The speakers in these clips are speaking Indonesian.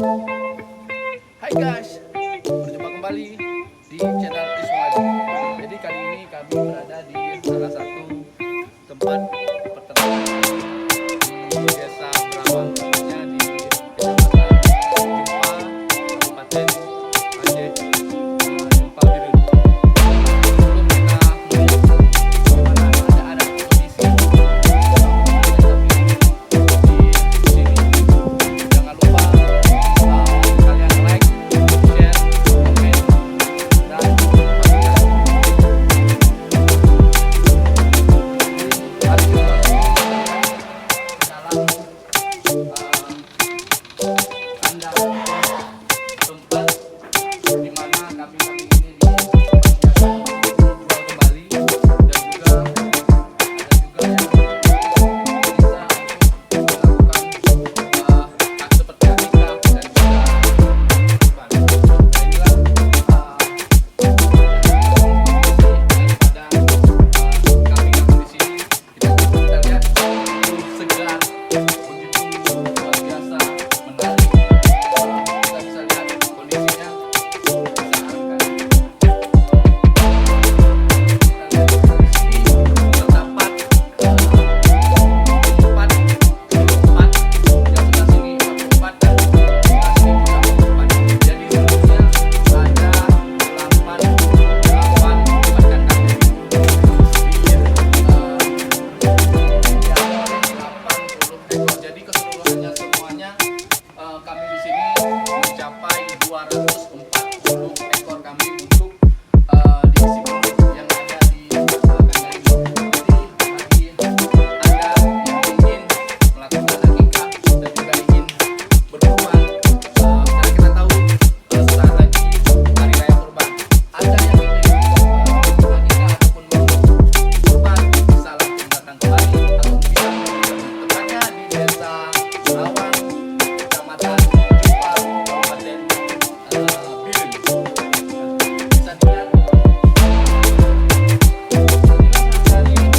Hai guys, berjumpa kembali di channel Iswadi. Jadi kali ini kami berada di salah satu tempat peternakan di Desa Berawang, tepatnya di Kecamatan Jumpa, Kabupaten Aceh, Jumpa Biren. Sebelum kita bagaimana ada kondisi di sini, jangan lupa kalian like, share, komen, dan bagikan. Mari kita ke dalam kandang tempat di mana kambing-kambing ini dijual kembali, dan juga ada juga yang bisa melakukan seperti akikah dan juga kurban. Dan inilah daripada kambing-kambing di sini. Kita lihat segar, begitu luar biasa, menarik. Kita bisa lihat kondisinya menyesalkan. Kita lihat di sini terdapat empat yang sebelah sini 44 dan sebelah sini juga 44. Jadi seluruhnya ada 8 tempat kandang. Jadi keseluruhannya semuanya kami di sini mencapai 240 ekor kambing untuk diisi penduduk yang ada di kandang ini. Jadi bagi Anda yang ingin melakukan akikah dan juga ingin berkurban, karena kita tahu sesaat lagi hari raya kurban. Anda yang ingin akikah ataupun mau kurban bisa langsung datang kembali atau bisa tepatnya di Desa Berawang, Kecamatan Jumpa, Kabupaten Biren. Bisa dilihat dari kami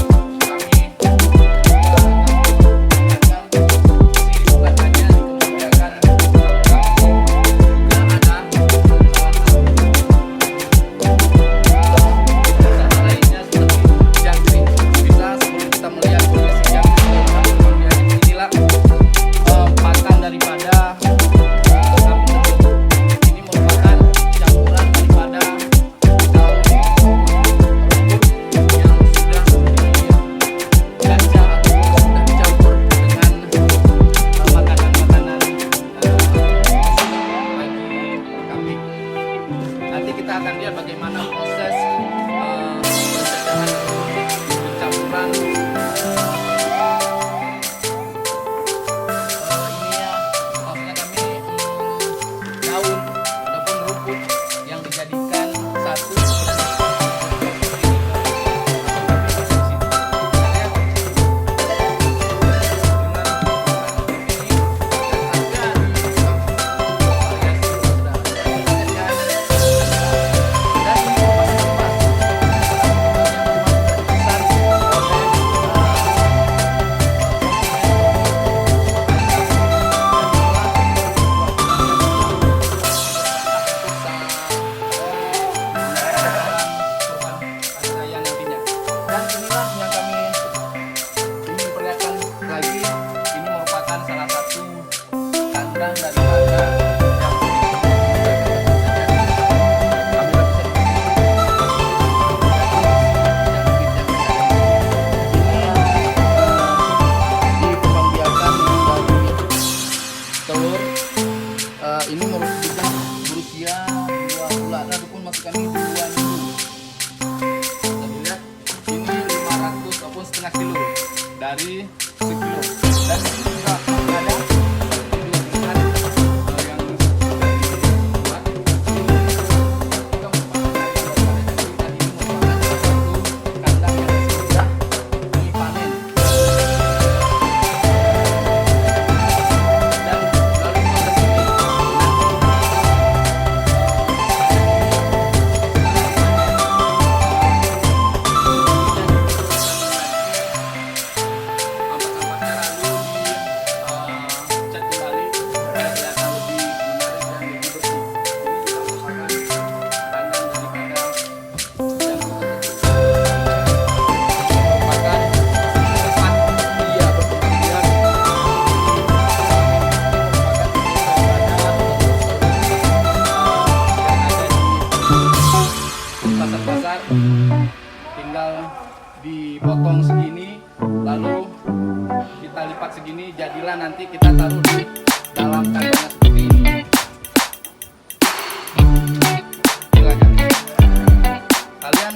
sini bukan hanya dikemudiakan kambing, juga ada salah lainnya seperti jangkrik. Bisa sebelum kita melihat kondisi jangkrik, inilah pakan daripada kambing tersebut. Ini merupakan campuran daripada daun rumput yang sudah digajah ataupun sudah dicampur dengan makanan-makanan bagi kambing. Nanti kita akan lihat bagaimana proses pencecahan pencampuran ini ya, maksudnya kami daun ataupun rumput yang dijadikan satu ini sudah berusia 2 bulan ataupun masuk kami 2 minggu. Bisa dilihat ini 500 ataupun setengah kilo dari sekilo. Dan ini juga ada dua pilihan yang sudah dibuat. Ini juga merupakan kandang daripada jangkrik. Dan ini merupakan salah satu kandang yang sudah dipanen. Dan melalui proses ini kita lipat segini, jadilah nanti kita taruh di dalam kandang seperti ini. Silakan.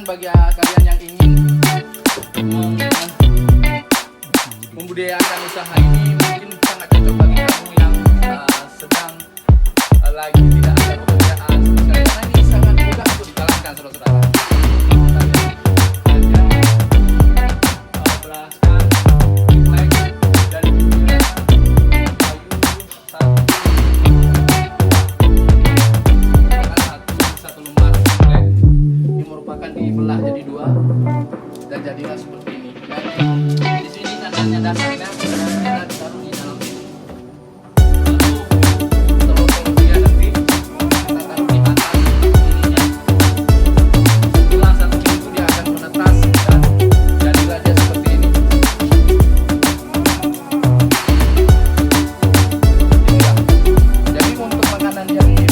Bagi kalian yang ingin membudidayakan usaha ini, mungkin sangat cocok bagi kamu yang sedang lagi tidak ada pekerjaan, karena ini sangat mudah untuk dijalankan, saudara-saudara. Dibelah jadi dua dan jadilah seperti ini. Dan di sini kandangnya dasarnya kita ditaruh di dalam sini. Lalu kemudian nanti kita taruh di atas ininya. Setelah 1 minggu dia akan menetas dan jadilah dia seperti ini. Jadi untuk makanan yang ini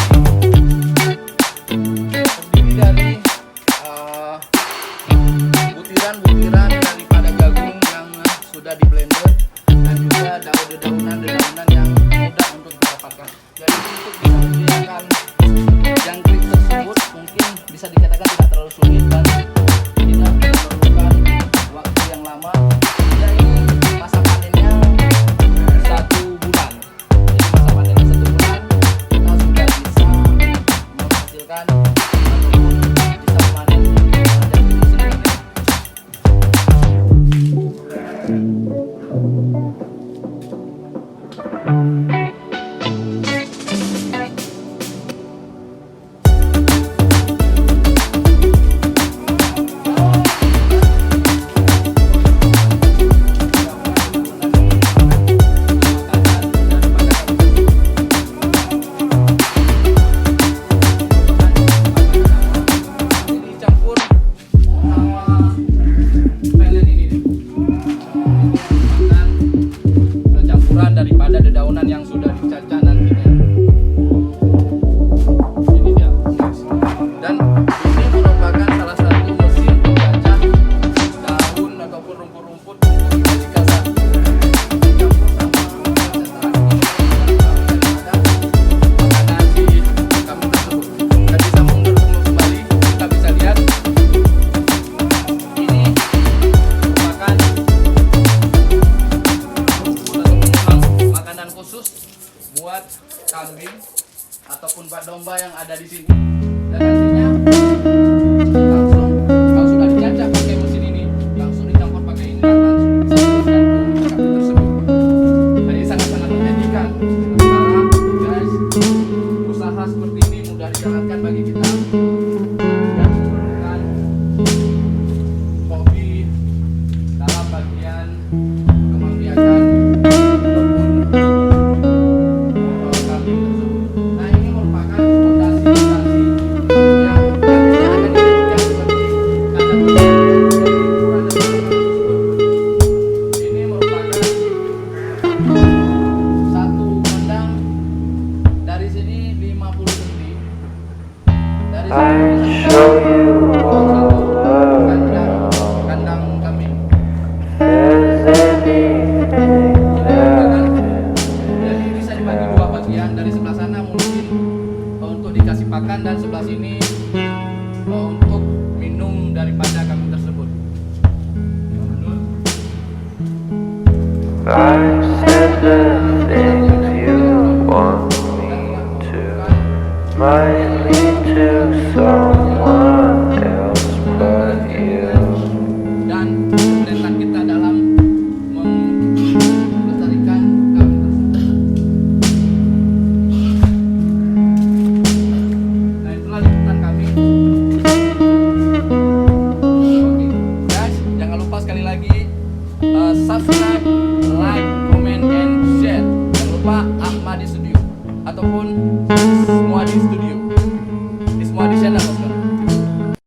terdiri dari butiran daripada jagung yang sudah di blender dan juga dedaunan yang mudah untuk didapatkan. Jadi untuk bisa membudidayakan jangkrik tersebut mungkin bisa dikatakan tidak terlalu sulit dan tidak memerlukan waktu yang lama. Ya, ini masa panennya 1 bulan. Jadi masa panennya 1 bulan kita sudah bisa menghasilkan ataupun bisa memanen jangkrik itu sendiri. Daripada dedaunan yang sudah dicacah nantinya. Ini dia. Dan ini merupakan salah satu mesin pencacah daun ataupun rumput-rumput untuk dikasih dicampur sama cacah daripada makanan si kambing tersebut. Dan bisa mundur kembali, kita bisa lihat ini merupakan makanan khusus buat kambing ataupun buat domba yang ada di sini. Dan nantinya langsung kalau sudah dicacah pakai mesin ini, langsung dicampur pakai ini dan langsung disajikan ke kambing tersebut. Jadi sangat-sangat menjanjikan. Sementara guys, usaha seperti ini mudah dijalankan bagi kita yang memerlukan hobi dalam bagian kembang biakan. Nah, ini merupakan fondasi yang akan dijadikan sebagai kandang ukuran ini merupakan satu kandang dari sini 50 cm, dari sini kandang kambing. Jadi bisa dibagi 2 bagian. Dari sebelah sana mungkin untuk dikasih pakan dan sebelah sini untuk minum daripada kambing tersebut. I said the things you want me to might lead to someone else but you. Dan perintah kita dalam melestarikan kambing tersebut. Nah, itulah liputan kami. Oke, guys, jangan lupa sekali lagi subscribe, like, comment, and share. Jangan lupa Ahmadi Studio ataupun Muadi Studio.